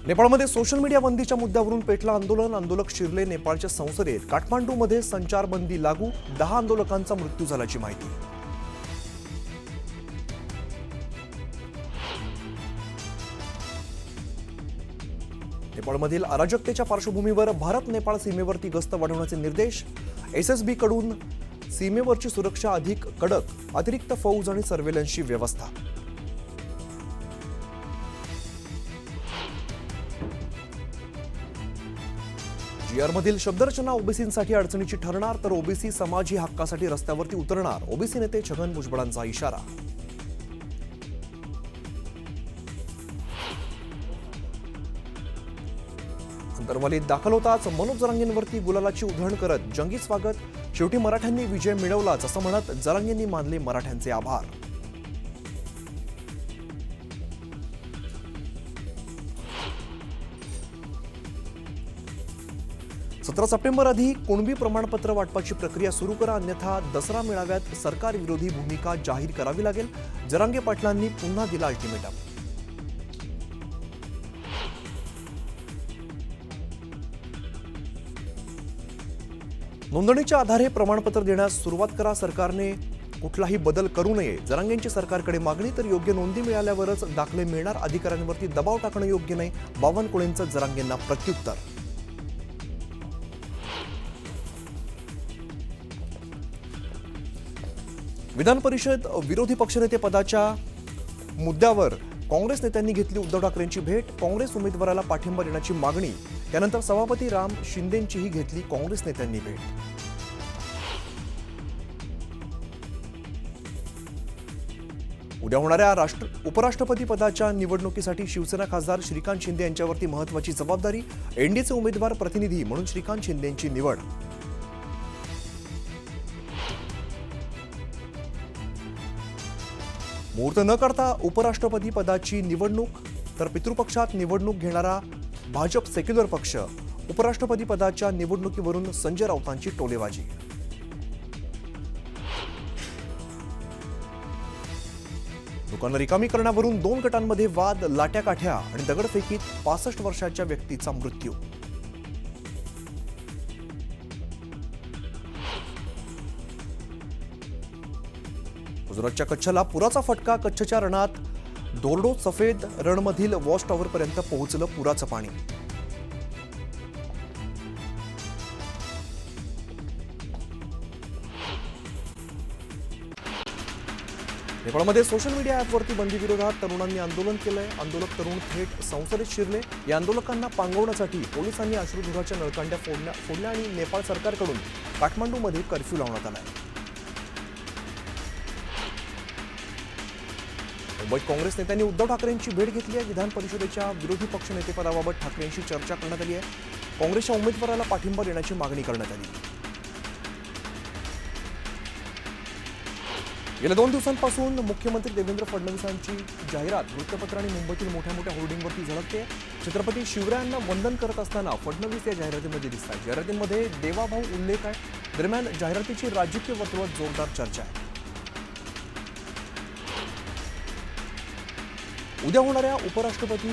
नेपाळमध्ये social media बंदीच्या मुद्द्यावरून पेटलं आंदोलन. आंदोलक शिरले नेपाळच्या संसदेत. काठमांडूमध्ये संचारबंदी लागू. 10 आंदोलकांचा मृत्यू झाल्याची माहिती. नेपाळमधील अराजकतेच्या पार्श्वभूमीवर भारत नेपाळ सीमेवरती गस्त वाढवण्याचे निर्देश. एसएसबी कडून सीमेवरची सुरक्षा अधिक कडक. अतिरिक्त फौज आणि सर्व्हेलन्सची व्यवस्था. जीआरमधील शब्दरचना ओबीसींसाठी अडचणीची ठरणार, तर ओबीसी समाज ही हक्कासाठी रस्त्यावरती उतरणार. ओबीसी नेते छगन भुजबळांचा इशारा. अंतर्वालीत दाखल होताच मनोज जरांगेंवरती गुलालाची उधळण करत जंगी स्वागत. शेवटी मराठ्यांनी विजय मिळवलाच असं म्हणत जरांगेंनी मानले मराठ्यांचे आभार. सतरा सप्टेंबर आधी कुणबी प्रमाणपत्र वाटपाची प्रक्रिया सुरू करा, अन्यथा दसरा मेळाव्यात सरकार विरोधी भूमिका जाहीर करावी लागेल. जरांगे पाटलांनी पुन्हा दिला अल्टिमेटम. नोंदणीच्या आधारे प्रमाणपत्र देण्यास सुरुवात करा, सरकारने कुठलाही बदल करू नये. जरांगेंची सरकारकडे मागणी. तर योग्य नोंदी मिळाल्यावरच दाखले मिळणार, अधिकाऱ्यांवरती दबाव टाकणं योग्य नाही. बावनकुळेंचं जरांगेंना प्रत्युत्तर. विधान परिषद विरोधी पक्षनेते पदाच्या मुद्द्यावर काँग्रेस नेत्यांनी घेतली उद्धव ठाकरेंची भेट. काँग्रेस उमेदवाराला पाठिंबा देण्याची मागणी. त्यानंतर सभापती राम शिंदेंचीही घेतली काँग्रेस नेत्यांनी भेट. उद्या होणाऱ्या उपराष्ट्रपती पदाच्या निवडणुकीसाठी शिवसेना खासदार श्रीकांत शिंदे यांच्यावरती महत्त्वाची जबाबदारी. एनडीचे उमेदवार प्रतिनिधी म्हणून श्रीकांत शिंदेंची निवड. मुहूर्त न करता उपराष्ट्रपती पदाची निवडणूक, तर पितृपक्षात निवडणूक घेणारा भाजप सेक्युलर पक्ष. उपराष्ट्रपती पदाच्या निवडणुकीवरून संजय राऊतांची टोलेबाजी. दुकानं रिकामी करण्यावरून 2 गटांमध्ये वाद, लाट्याकाठ्या आणि दगडफेकीत 65 वर्षाच्या व्यक्तीचा मृत्यू. गुजरातच्या कच्छला पुराचा फटका. कच्छच्या रणात दोरडो सफेद रणमधील वॉच टॉवरपर्यंत पोहोचलं पुराचं पाणी. नेपाळमध्ये सोशल मीडिया ॲपवरती बंदी विरोधात तरुणांनी आंदोलन केलंय. आंदोलक तरुण थेट संसदेत शिरले. या आंदोलकांना पांगवण्यासाठी पोलिसांनी अश्रुधुराच्या नळकांड्या फोडल्या आणि नेपाळ सरकारकडून काठमांडूमध्ये कर्फ्यू लावण्यात आलाय. मुंबईत काँग्रेस नेत्यांनी उद्धव ठाकरेंची भेट घेतली आहे. विधान परिषदेच्या विरोधी पक्षनेतेपदाबाबत ठाकरेंशी चर्चा करण्यात आली आहे. काँग्रेसच्या उमेदवाराला पाठिंबा देण्याची मागणी करण्यात आली. गेल्या 2 दिवसांपासून मुख्यमंत्री देवेंद्र फडणवीसांची जाहिरात वृत्तपत्र आणि मुंबईतील मोठ्या मोठ्या होर्डिंगवरती झळकते. छत्रपती शिवरायांना वंदन करत असताना फडणवीस या जाहिरातीमध्ये दिसतात. जाहिरातीमध्ये देवाभाऊ उल्लेख आहे. दरम्यान जाहिरातीची राजकीय वर्तुळात जोरदार चर्चा आहे. उद्या होणाऱ्या उपराष्ट्रपती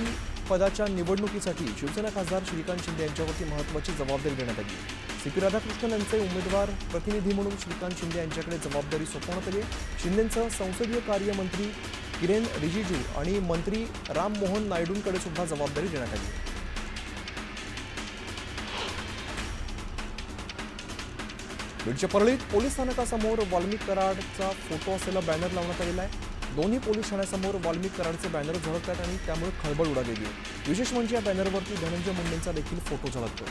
पदाच्या निवडणुकीसाठी शिवसेना खासदार श्रीकांत शिंदे यांच्यावरती महत्त्वाची जबाबदारी देण्यात आली. सीपी राधाकृष्णन यांचे उमेदवार प्रतिनिधी म्हणून श्रीकांत शिंदे यांच्याकडे जबाबदारी सोपवण्यात आली. शिंदेंचं संसदीय कार्य मंत्री किरेन रिजिजू आणि मंत्री राम मोहन नायडूंकडे सुद्धा जबाबदारी देण्यात आली. बीडच्या परळीत पोलीस स्थानकासमोर वाल्मिक कराडचा फोटो असलेला बॅनर लावण्यात आलेला आहे. दोन्ही पोलीस ठाण्यासमोर वाल्मिक कराडचे बॅनर झळकतात आणि त्यामुळे खळबळ उडालेली आहे. विशेष म्हणजे या बॅनरवरती धनंजय मुंडेंचा देखील फोटो झळकतो.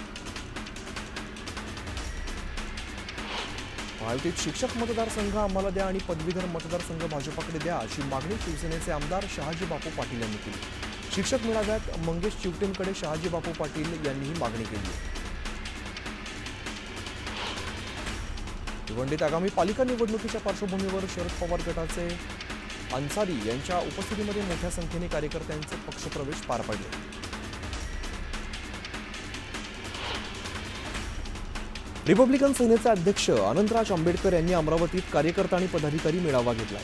महायुतीत शिक्षक मतदारसंघ आम्हाला द्या आणि पदवीधर मतदारसंघ भाजपाकडे द्या अशी मागणी शिवसेनेचे आमदार शहाजी बापू पाटील यांनी केली. शिक्षक मेळाव्यात मंगेश चिवटेंकडे शहाजी बापू पाटील यांनी ही मागणी केली. भिवंडीत आगामी पालिका निवडणुकीच्या पार्श्वभूमीवर शरद पवार गटाचे अन्सारी यांच्या उपस्थितीमध्ये मोठ्या संख्येने कार्यकर्त्यांचे पक्षप्रवेश पार पडले. रिपब्लिकन सेनेचे अध्यक्ष अनंतराज आंबेडकर यांनी अमरावतीत कार्यकर्ता आणि पदाधिकारी मेळावा घेतलाय.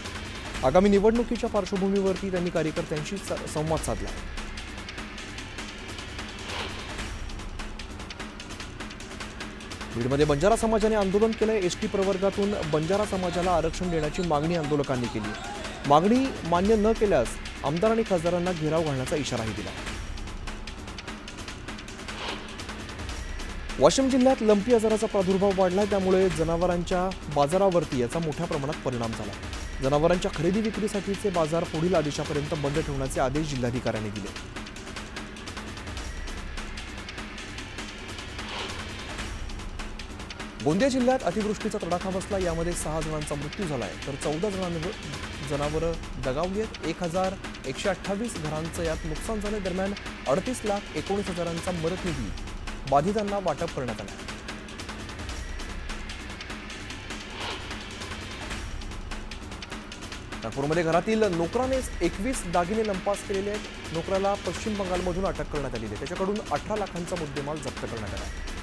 आगामी निवडणुकीच्या पार्श्वभूमीवरती त्यांनी कार्यकर्त्यांशी संवाद साधला. बीडमध्ये बंजारा समाजाने आंदोलन केलंय। एसटी प्रवर्गातून बंजारा समाजाला आरक्षण देण्याची मागणी आंदोलकांनी केली। मागणी मान्य न केल्यास आमदार आणि खासदारांना घेराव घालण्याचा इशाराही दिला। वाशिम जिल्ह्यात लंपी आजाराचा प्रादुर्भाव वाढलाय, त्यामुळे जनावरांच्या बाजारावरती याचा मोठ्या प्रमाणात परिणाम झाला। जनावरांच्या खरेदी विक्रीसाठीचे बाजार पुढील आदेशापर्यंत बंद ठेवण्याचे आदेश जिल्हाधिकाऱ्यांनी दिले। गोंदिया जिल्ह्यात अतिवृष्टीचा तडाखा बसला। यामध्ये 6 जणांचा मृत्यू झालाय, तर 14 जनावरं दगावली आहेत। 1128 घरांचं यात नुकसान झालं। दरम्यान 38,19,000चा मदत निधी बाधितांना वाटप करण्यात आला। नागपूरमध्ये घरातील नोकराने 21 दागिने लंपास केलेले आहेत। नोकराला पश्चिम बंगालमधून अटक करण्यात आली आहे। त्याच्याकडून 18 लाखांचा मुद्देमाल जप्त करण्यात आला।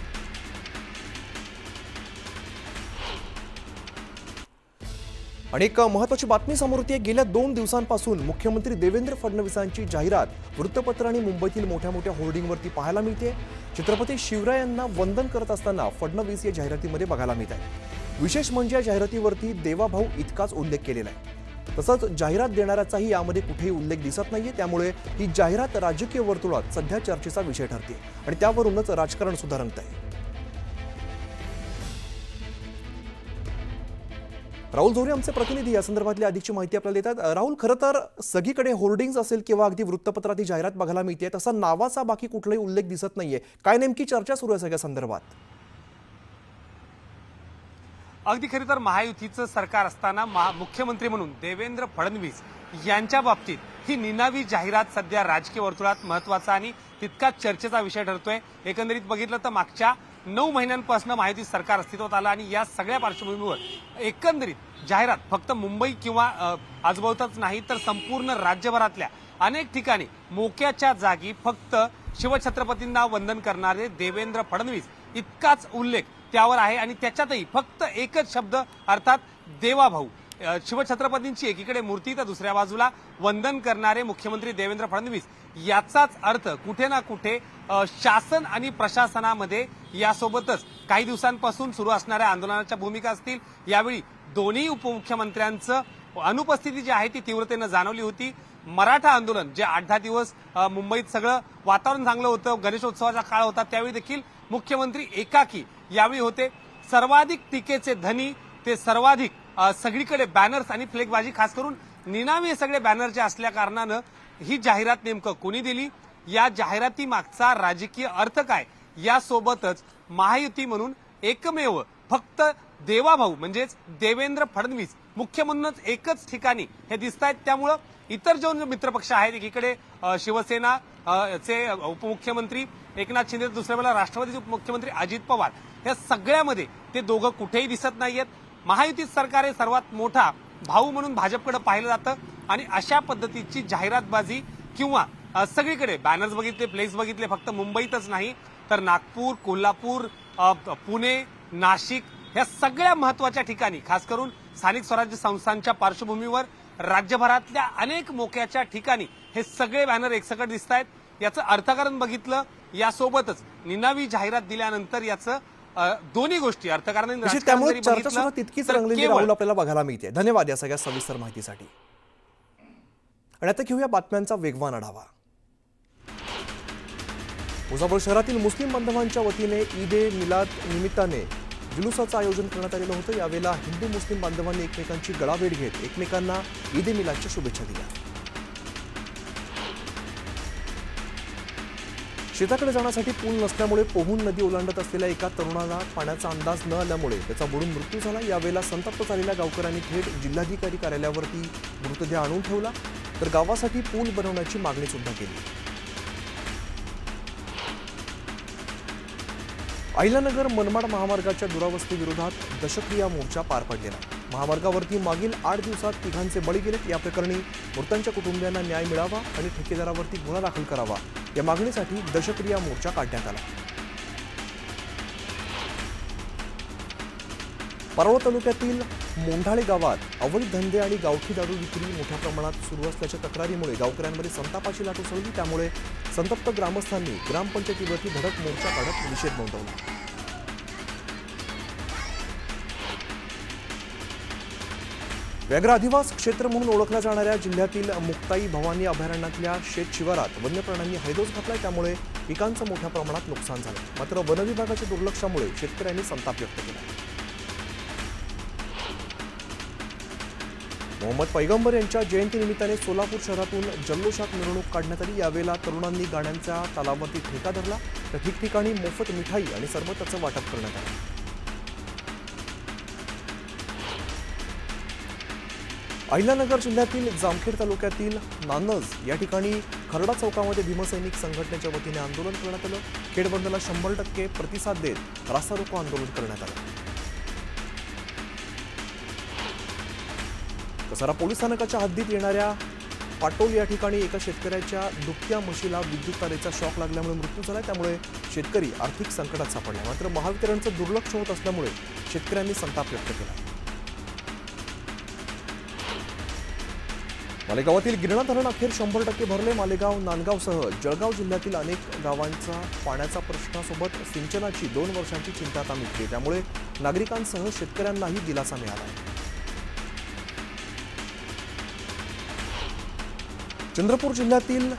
आणि एक महत्त्वाची बातमी समोर येते। गेल्या 2 दिवसांपासून मुख्यमंत्री देवेंद्र फडणवीसांची जाहिरात वृत्तपत्र आणि मुंबईतील मोठ्या मोठ्या होर्डिंगवरती पाहायला मिळते। छत्रपती शिवरायांना वंदन करत असताना फडणवीस या जाहिरातीमध्ये बघायला मिळत आहे। विशेष म्हणजे या जाहिरातीवरती देवाभाऊ इतकाच उल्लेख केलेला आहे। तसंच जाहिरात देणाऱ्याचाही यामध्ये कुठेही उल्लेख दिसत नाहीये। त्यामुळे ही जाहिरात राजकीय वर्तुळात सध्या चर्चेचा विषय ठरते आणि त्यावरूनच राजकारण सुद्धा रंगत आहे। राहुल जोरे आमचे प्रतिनिधी या संदर्भातली अधिकची माहिती आपल्याला देतात। राहुल, खरं तर सगळीकडे होर्डिंग्स असेल किंवा अगदी वृत्तपत्रात ही जाहिरात बघायला मिळते, तसा नावाचा बाकी कुठलाही उल्लेख दिसत नाहीये। काय नेमकी चर्चा सुरू आहे सगळ्या संदर्भात? अगदी खरी तर महायुतीचं सरकार असताना मुख्यमंत्री म्हणून देवेंद्र फडणवीस यांच्या बाबतीत ही निनावी जाहिरात सध्या राजकीय वर्तुळात महत्वाचा आणि तितकाच चर्चेचा विषय ठरतोय। एकंदरीत बघितलं तर मागच्या 9 महिन्यांपासून महायुती सरकार अस्तित्वात आलं आणि या सगळ्या पार्श्वभूमीवर एकंदरीत जाहिरात फक्त मुंबई किंवा आजूबाजूच नाही तर संपूर्ण राज्यभरातल्या अनेक ठिकाणी मोक्याच्या जागी फक्त शिवछत्रपतींना वंदन करणारे देवेंद्र फडणवीस इतकाच उल्लेख त्यावर आहे आणि त्याच्यातही फक्त एकच शब्द अर्थात देवाभाऊ। शिवछत्रपतींची एकीकडे मूर्ती तर दुसऱ्या बाजूला वंदन करणारे मुख्यमंत्री देवेंद्र फडणवीस याचाच अर्थ कुठे ना कुठे शासन आणि प्रशासनामध्ये यासोबतच काही दिवसांपासून सुरू असणाऱ्या आंदोलनाच्या भूमिका असतील। यावेळी दोन्ही उपमुख्यमंत्र्यांचं अनुपस्थिती जी आहे ती तीव्रतेनं जाणवली होती। मराठा आंदोलन जे 8-10 दिवस मुंबईत सगळं वातावरण चांगलं होतं, गणेशोत्सवाचा काळ होता, त्यावेळी देखील मुख्यमंत्री एकाकी यावेळी होते। सर्वाधिक टीकेचे धनी ते सर्वाधिक सगळीकडे बॅनर्स आणि फ्लेगबाजी, खास करून निनावी हे सगळे बॅनर जे असल्या कारणानं ही जाहिरात नेमकं कोणी दिली, या जाहिराती मागचा राजकीय अर्थ काय, यासोबतच महायुती म्हणून एकमेव फक्त देवाभाऊ म्हणजेच देवेंद्र फडणवीस मुख्य म्हणूनच एकच ठिकाणी हे दिसत आहेत। त्यामुळं इतर जे मित्रपक्ष आहेत, एकीकडे शिवसेना चे उपमुख्यमंत्री एकनाथ शिंदे, दुसऱ्या बाजूला राष्ट्रवादीचे उपमुख्यमंत्री अजित पवार, या सगळ्यामध्ये ते दोघं कुठेही दिसत नाहीयेत। महायुती सरकार हे सर्वात मोठा भाऊ म्हणून भाजपकडे पाहिलं जातं आणि अशा पद्धतीची जाहिरातबाजी किंवा सगळीकडे बॅनर्स बघितले, फ्लेक्स बघितले, फक्त मुंबईतच नाही तर नागपूर, कोल्हापूर, पुणे, नाशिक या सगळ्या महत्वाच्या ठिकाणी, खास करून स्थानिक स्वराज्य संस्थांच्या पार्श्वभूमीवर राज्यभरातल्या अनेक मोक्याच्या ठिकाणी हे सगळे बॅनर एकसकट दिसत आहेत। याचं अर्थकारण बघितलं, यासोबतच निनावी जाहिरात दिल्यानंतर याचं दोन्ही गोष्टी अर्थकारण त्यामुळे चर्चा सुद्धा तितकीच रंगलेली राहुल आपल्याला बघायला मिळते। धन्यवाद या सगळ्या सविस्तर माहितीसाठी। आणि आता घेऊया बातम्यांचा वेगवान आढावा। मुझफ्फरपूर शहरातील मुस्लिम बांधवांच्या वतीने ईद ए मिलाद निमित्ताने जुलूसाचं आयोजन करण्यात आलेलं होतं। यावेळेला हिंदू मुस्लिम बांधवांनी एकमेकांची गळाभेट घेत एकमेकांना ईद ए मिलादच्या शुभेच्छा दिल्या। शेताकडे जाण्यासाठी पूल नसल्यामुळे पोहून नदी ओलांडत असलेल्या एका तरुणाला पाण्याचा अंदाज न आल्यामुळे त्याचा बुडून मृत्यू झाला। यावेळेला संतप्त झालेल्या गावकऱ्यांनी थेट जिल्हाधिकारी कार्यालयावरती मृतदेह आणून ठेवला, तर गावासाठी पूल बनवण्याची मागणी सुद्धा केली। अहिल्यानगर मनमाड महामार्गाच्या दुरावस्थे विरोधात दशक्रिया मोर्चा पार पडलेला आहे। महामार्गावरती मागील 8 दिवसात 3घांचे बळी गेलेत। या प्रकरणी मृतांच्या कुटुंबियांना न्याय मिळावा आणि ठेकेदारावरती गुन्हा दाखल करावा या मागणीसाठी दशक्रिया मोर्चा काढण्यात आला। पारोळा तालुक्यातील मोंढाळे गावात अवैध धंदे आणि गावठी दारू विक्री मोठ्या प्रमाणात सुरू असल्याच्या तक्रारीमुळे गावकऱ्यांमध्ये संतापाची लाट उसळली। त्यामुळे संतप्त ग्रामस्थांनी ग्रामपंचायतीवरती धडक मोर्चा काढत निषेध नोंदवला। व्याघ्र अधिवास क्षेत्र म्हणून ओळखल्या जाणाऱ्या जिल्ह्यातील मुक्ताई भवानी अभयारण्यातल्या शेत शिवारात वन्य प्राण्यांनी हैदोस घातलाय, त्यामुळे पिकांचं मोठ्या प्रमाणात नुकसान झालं. मात्र वन विभागाच्या दुर्लक्षामुळे शेतकऱ्यांनी संताप व्यक्त केला. मोहम्मद पैगंबर यांच्या जयंतीनिमित्ताने सोलापूर शहरातून जल्लोषात मिरवणूक काढण्यात आली. यावेळेला तरुणांनी गाण्यांच्या तालावरती ठेका धरला, तर ठिकठिकाणी मोफत मिठाई आणि सरबताचं वाटप करण्यात आलं. अहिल्यानगर जिल्ह्यातील जामखेड तालुक्यातील नानज या ठिकाणी खरडा चौकामध्ये भीमसैनिक संघटनेच्या वतीने आंदोलन करण्यात आलं. खेड बंदला 100% प्रतिसाद देत रास्ता रोको आंदोलन करण्यात आलं. कसारा पोलीस स्थानकाच्या हद्दीत येणाऱ्या पाटोल या ठिकाणी एका शेतकऱ्याच्या दुभत्या म्हशीला विद्युत तारेचा शॉक लागल्यामुळे मृत्यू झाला. त्यामुळे शेतकरी आर्थिक संकटात सापडला. मात्र महावितरणचं दुर्लक्ष होत असल्यामुळे शेतकऱ्यांनी संताप व्यक्त केला. मालेगावातील गिरणा धरण अखेर 100% भरले. मालेगाव, नांदगावसह जळगाव जिल्ह्यातील अनेक गावांचा पाण्याचा प्रश्नासोबत सिंचनाची 2 वर्षांची चिंता आता मिटली. त्यामुळे नागरिकांसह शेतकऱ्यांनाही दिलासा मिळाला. चंद्रपूर जिल्ह्यातील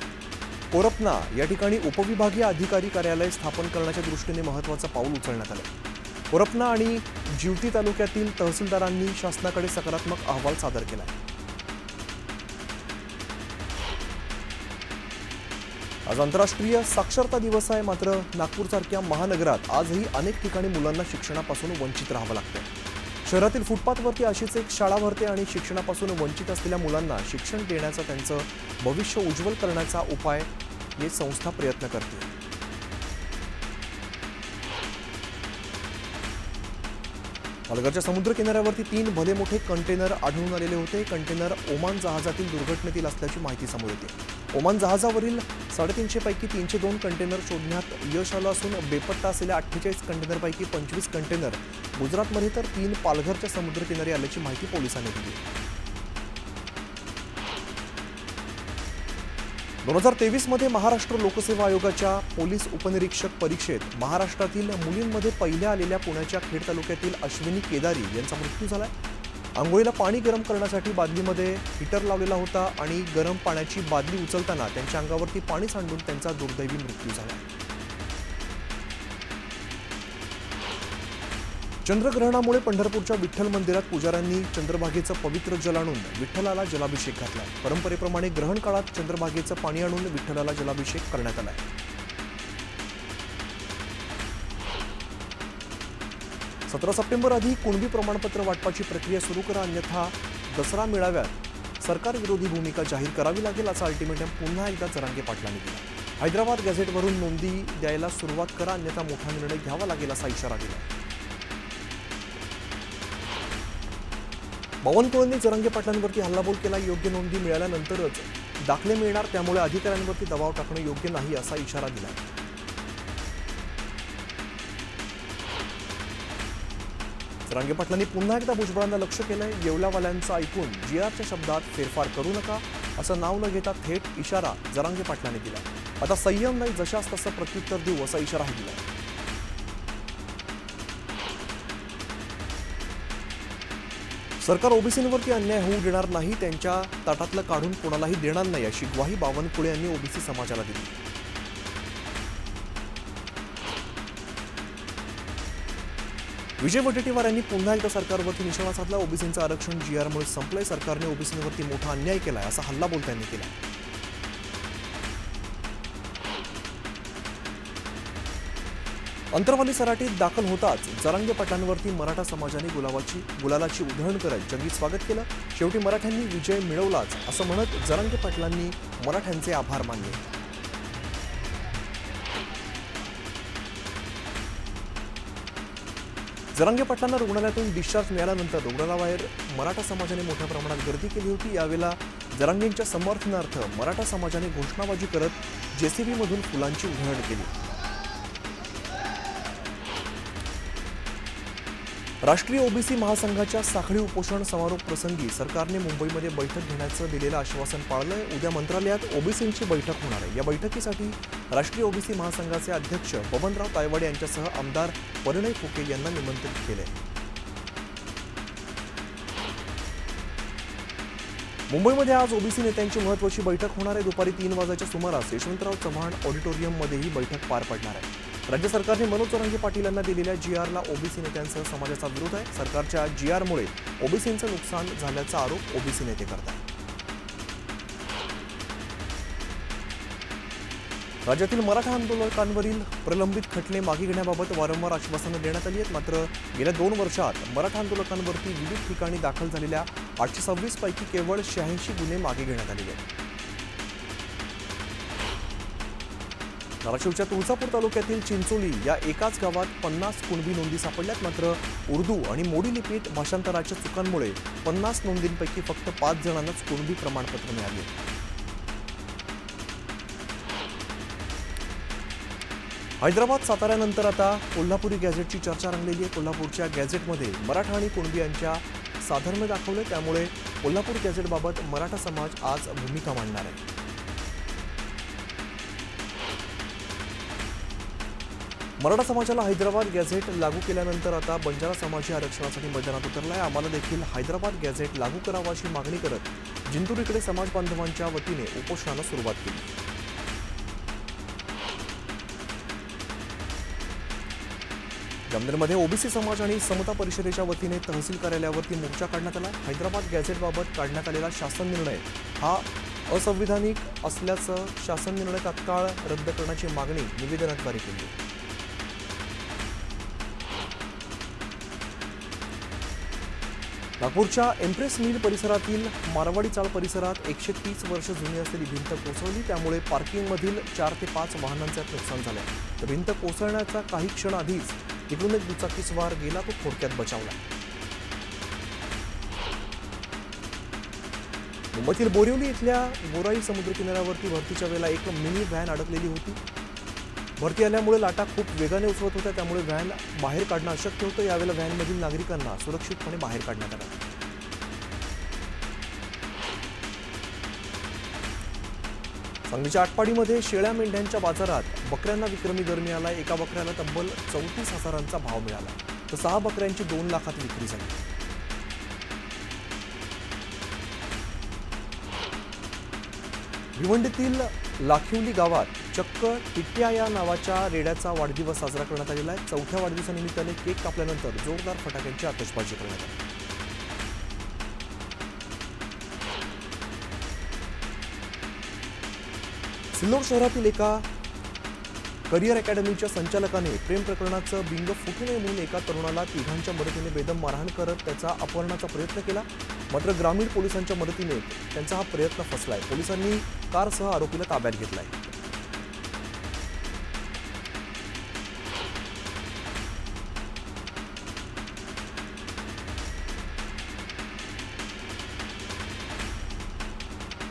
कोरपना या ठिकाणी उपविभागीय अधिकारी कार्यालय स्थापन करण्याच्या दृष्टीने महत्त्वाचं पाऊल उचलण्यात आलं. कोरपना आणि जिवती तालुक्यातील तहसीलदारांनी शासनाकडे सकारात्मक अहवाल सादर केला. आज आंतरराष्ट्रीय साक्षरता दिवस आहे. मात्र नागपूरसारख्या महानगरात आजही अनेक ठिकाणी मुलांना शिक्षणापासून वंचित राहावं लागतं. शहरातील फुटपाथवरती अशीच एक शाळा भरते आणि शिक्षणापासून वंचित असलेल्या मुलांना शिक्षण देण्याचा, त्यांचं भविष्य उज्ज्वल करण्याचा उपाय ही संस्था प्रयत्न करते. पालघरच्या समुद्र किनाऱ्यावरती 3 भले मोठे कंटेनर आढळून आलेले होते. कंटेनर ओमान जहाजातील दुर्घटनेतील असल्याची माहिती समोर येते. ओमान जहाजावरील 350 पैकी 302 कंटेनर शोधण्यात यश आलं असून बेपत्ता असलेल्या 48 कंटेनरपैकी 25 कंटेनर गुजरातमध्ये तर 3 पालघरच्या समुद्रकिनारी आल्याची माहिती पोलिसांनी दिली. 2023 मध्ये महाराष्ट्र लोकसेवा आयोगाच्या पोलीस उपनिरीक्षक परीक्षेत महाराष्ट्रातील मुलींमध्ये पहिल्या आलेल्या पुण्याच्या खेड तालुक्यातील अश्विनी केदारी यांचा मृत्यू झालाय. आंघोळीला पाणी गरम करण्यासाठी बादलीमध्ये हीटर लावलेला होता आणि गरम पाण्याची बादली उचलताना त्यांच्या अंगावरती पाणी सांडून त्यांचा दुर्दैवी मृत्यू झाला. चंद्रग्रहणामुळे पंढरपूरच्या विठ्ठल मंदिरात पुजाऱ्यांनी चंद्रभागेचं पवित्र जल आणून विठ्ठलाला जलाभिषेक घातला. परंपरेप्रमाणे ग्रहण काळात चंद्रभागेचं पाणी आणून विठ्ठलाला जलाभिषेक करण्यात आला. 17 सप्टेंबर आधी कुणबी प्रमाणपत्र वाटपाची प्रक्रिया सुरू करा, अन्यथा दसरा मेळाव्यात सरकार विरोधी भूमिका जाहीर करावी लागेल, असा अल्टिमेटम पुन्हा एकदा जरांगे पाटलांनी दिला. हैदराबाद गॅझेटवरून नोंदी द्यायला सुरुवात करा, अन्यथा मोठा निर्णय घ्यावा लागेल, असा इशारा दिला. बावनकुळेंनी जरांगे पाटलांवरती हल्लाबोल केला. योग्य नोंदी मिळाल्यानंतरच दाखले मिळणार, त्यामुळे अधिकाऱ्यांवरती दबाव टाकणं योग्य नाही, असा इशारा दिला. जरांगे पाटलांनी पुन्हा एकदा भुजबळांना लक्ष केलंय. येवल्यावाल्यांचं ऐकून GRच्या शब्दात फेरफार करू नका, असं नाव न घेता थेट इशारा जरांगे पाटलांनी दिला. आता संयम नाही, जशास तसं प्रत्युत्तर देऊ, असा इशाराही दिला. सरकार ओबीसींवरती अन्याय होऊ देणार नाही, त्यांच्या ताटातलं काढून कोणालाही देणार नाही, अशी ग्वाही बावनकुळे यांनी ओबीसी समाजाला दिली. विजय वडेट्टीवार यांनी पुन्हा एकदा सरकारवरती निशाणा साधला. ओबीसींचं आरक्षण GRमुळे संपलंय, सरकारने ओबीसींवरती मोठा अन्याय केलाय, असा हल्लाबोल त्यांनी केला. अंतरवाली सराटीत दाखल होताच जरांगे पाटलांवरती मराठा समाजाने गुलालाची उधळण करत जंगी स्वागत केलं. शेवटी मराठ्यांनी विजय मिळवलाच, असं म्हणत जरांगे पाटलांनी मराठ्यांचे आभार मानले. जरांगे पाटलांना रुग्णालयातून डिस्चार्ज मिळाल्यानंतर रुग्णालयाबाहेर मराठा समाजाने मोठ्या प्रमाणात गर्दी केली होती. यावेळेला जरांगेंच्या समर्थनार्थ मराठा समाजाने घोषणाबाजी करत JCB मधून फुलांची उधळण केली. राष्ट्रीय ओबीसी महासंघाच्या साखळी उपोषण समारोप प्रसंगी सरकारने मुंबईमध्ये बैठक घेण्याचं दिलेलं आश्वासन पाळलंय. उद्या मंत्रालयात ओबीसींची बैठक होणार आहे. या बैठकीसाठी राष्ट्रीय ओबीसी महासंघाचे अध्यक्ष बबनराव तायवाडे यांच्यासह आमदार परिणय फुके यांना निमंत्रित केले. मुंबईमध्ये आज ओबीसी नेत्यांची महत्त्वाची बैठक होणार आहे. दुपारी 3 वाजेच्या सुमारास यशवंतराव चव्हाण ऑडिटोरियममध्ये ही बैठक पार पडणार आहे. राज्य सरकारने मनोज जरांगे पाटील यांना दिलेल्या जीआरला ओबीसी नेत्यांसह समाजाचा विरोध आहे. सरकारच्या जीआरमुळे ओबीसींचं नुकसान झाल्याचा आरोप ओबीसी नेते करतात. राज्यातील मराठा आंदोलकांवरील प्रलंबित खटले मागे घेण्याबाबत वारंवार आश्वासनं देण्यात आली आहेत. मात्र गेल्या 2 वर्षात मराठा आंदोलकांवरती विविध ठिकाणी दाखल झालेल्या 826 पैकी केवळ 86 गुन्हे मागे घेण्यात आलेले आहेत. धाराशिवच्या तुळजापूर तालुक्यातील चिंचोली या एकाच गावात 50 कुणबी नोंदी सापडल्यात. मात्र उर्दू आणि मोडी लिपीत भाषांतराच्या चुकांमुळे 50 नोंदींपैकी फक्त 5 जणांनाच कुणबी प्रमाणपत्र मिळाले. हैदराबाद साताऱ्यानंतर आता कोल्हापुरी गॅझेटची चर्चा रंगलेली आहे. कोल्हापूरच्या गॅझेटमध्ये मराठा आणि कुणबी यांच्या साधर्म्य दाखवले, त्यामुळे कोल्हापूर गॅझेटबाबत मराठा समाज आज भूमिका मांडणार आहे. मराठा समाजाला हैदराबाद गॅझेट लागू केल्यानंतर आता बंजारा समाजही आरक्षणासाठी मैदानात उतरला आहे. आम्हाला देखील हैदराबाद गॅझेट लागू करावा अशी मागणी करत जिंतूर समाज बांधवांच्या वतीने उपोषणाला सुरुवात केली. जामनेरमध्ये ओबीसी समाज आणि समता परिषदेच्या वतीने तहसील कार्यालयावरती मोर्चा काढण्यात आला. हैदराबाद गॅझेटबाबत काढण्यात आलेला शासन निर्णय हा असंविधानिक असल्याचं शासन निर्णय तात्काळ रद्द करण्याची मागणी निवेदनाद्वारे केली. नागपूरच्या एम्प्रेस मिल परिसरातील मारवाडी चाळ परिसरात 130 वर्ष जुनी असलेली भिंत कोसळली, त्यामुळे पार्किंगमधील 4 ते 5 वाहनांचे नुकसान झाले. तर भिंत कोसळण्याचा काही क्षण आधीच तिकडून एक दुचाकीस्वार गेला, तो थोडक्यात बचावला. मुंबईतील बोरिवली इथल्या गोराई समुद्र किनाऱ्यावरती भरतीच्या वेळेला एक मिनी व्हॅन अडकलेली होती. भरती आल्यामुळे लाटा खूप वेगाने उसळत होत्या, त्यामुळे व्हॅन बाहेर काढणं अशक्य होतं. यावेळेला व्हॅनमधील नागरिकांना सुरक्षितपणे बाहेर काढण्यात आलं. सांगलीच्या आटपाडीमध्ये शेळ्या मेंढ्यांच्या बाजारात बकऱ्यांना विक्रमी दर मिळाला. एका बकऱ्याला तब्बल 34,000चा भाव मिळाला, तर 6 बकऱ्यांची 2 लाखात विक्री झाली. भिवंडीतील लाखिवली गावात चक्क टिट्या या नावाच्या रेड्याचा वाढदिवस साजरा करण्यात आलेला आहे. 4थ्या वाढदिवसानिमित्ताने केक कापल्यानंतर जोरदार फटाक्यांची आतषबाजी करण्यात आली. सिल्लोड शहरातील एका करिअर अकॅडमीच्या संचालकाने प्रेम प्रकरणाचं बिंग फुटू नये म्हणून एका तरुणाला तिघांच्या मदतीने बेदम मारहाण करत त्याचा अपहरणाचा प्रयत्न केला. मात्र ग्रामीण पोलिसांच्या मदतीने त्यांचा हा प्रयत्न फसलाय. पोलिसांनी कारसह आरोपीला ताब्यात घेतलाय.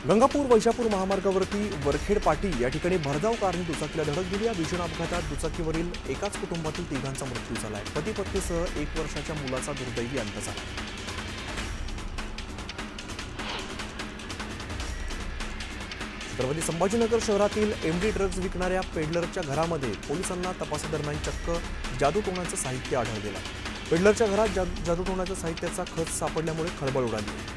गंगापूर वैजापूर महामार्गावरती वरखेड पाटी या ठिकाणी भरधाव कारने दुचाकीला धडक दिली. या भीषण अपघातात दुचाकीवरील एकाच कुटुंबातील तिघांचा मृत्यू झालाय. पती पत्नीसह 1 वर्षाच्या मुलाचा दुर्दैवी अंत झाला. छत्रपती संभाजीनगर शहरातील एमडी ड्रग्ज विकणाऱ्या पेडलरच्या घरामध्ये पोलिसांना तपासादरम्यान चक्क जादूटोणाचं साहित्य आढळलेलं आहे. पेडलरच्या घरात जादूटोणाच्या साहित्याचा खच सापडल्यामुळे खळबळ उडाली.